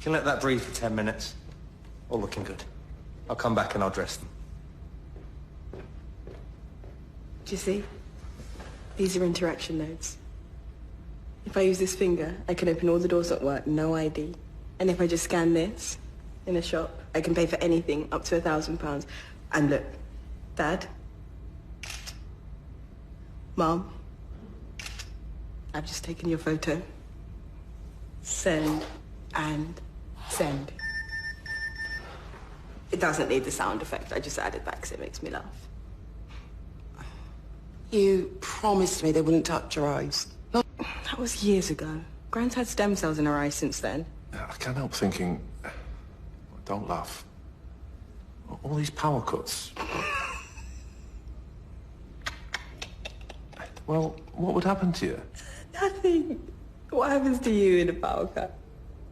can let that breathe for 10 minutes. All looking good. I'll come back and I'll dress them. Do you see? These are interaction nodes. If I use this finger, I can open all the doors at work, no ID. And if I just scan this in a shop, I can pay for anything up to £1,000. And look, Dad, Mom, I've just taken your photo. Send and send. It doesn't need the sound effect. I just added that because it makes me laugh. You promised me they wouldn't touch your eyes. Not... That was years ago. Gran's had stem cells in her eyes since then. I can't help thinking... Don't laugh. All these power cuts. Well, what would happen to you? Nothing. What happens to you in a power cut?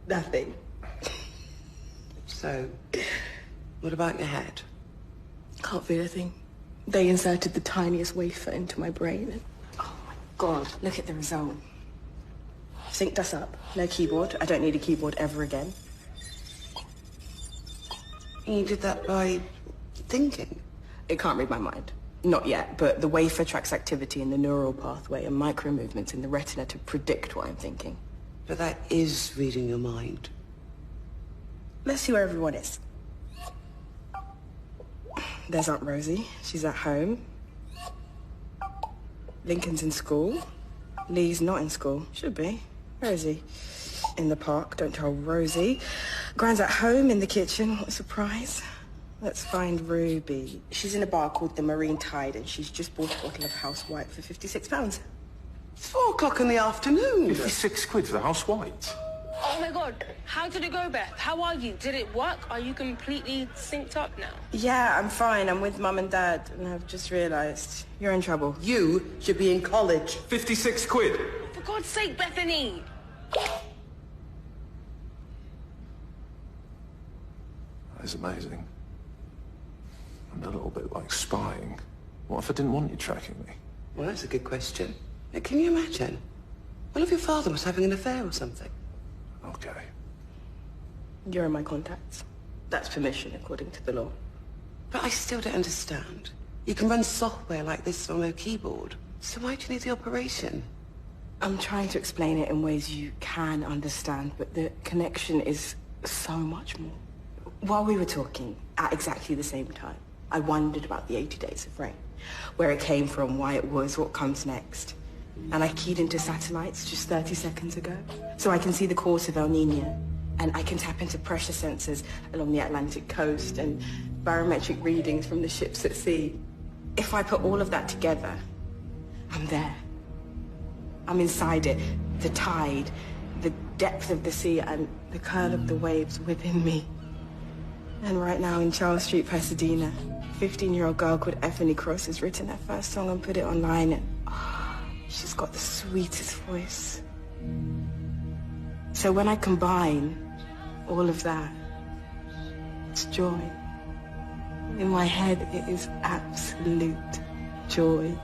Nothing. So, what about your head? Can't feel a thing. They inserted the tiniest wafer into my brain and... Oh my God, look at the result. Synced us up. No keyboard. I don't need a keyboard ever again. You did that by thinking? It can't read my mind. Not yet, but the wafer tracks activity in the neural pathway and micro movements in the retina to predict what I'm thinking. But that is reading your mind. Let's see where everyone is. There's Aunt Rosie. She's at home. Lincoln's in school. Lee's not in school. Should be. Where is he? In the park. Don't tell Rosie. Gran's at home in the kitchen. What a surprise. Let's find Ruby. She's in a bar called the Marine Tide and she's just bought a bottle of House White for £56. It's 4 o'clock in the afternoon. 56 quid for the House White. Oh my God, how did it go, Beth? How are you? Did it work? Are you completely synced up now? Yeah, I'm fine. I'm with Mum and Dad and I've just realised you're in trouble. You should be in college. 56 quid? For God's sake, Bethany! That is amazing. And a little bit like spying. What if I didn't want you tracking me? Well, that's a good question. Now, can you imagine? What if your father was having an affair or something? Okay. You're in my contacts. That's permission according to the law. But I still don't understand. You can run software like this from a keyboard. So why do you need the operation? I'm trying to explain it in ways you can understand, but the connection is so much more. While we were talking, at exactly the same time, I wondered about the 80 Days of Rain, where it came from, why it was, what comes next. And I keyed into satellites just 30 seconds ago, so I can see the course of El Niño, and I can tap into pressure sensors along the Atlantic coast and barometric readings from the ships at sea. If I put all of that together, I'm there. I'm inside it, the tide, the depth of the sea, and the curl of the waves within me. And right now in Charles Street, Pasadena, a 15-year-old girl called Effany Cross has written her first song and put it online, and she's got the sweetest voice. So when I combine all of that, it's joy. In my head, it is absolute joy.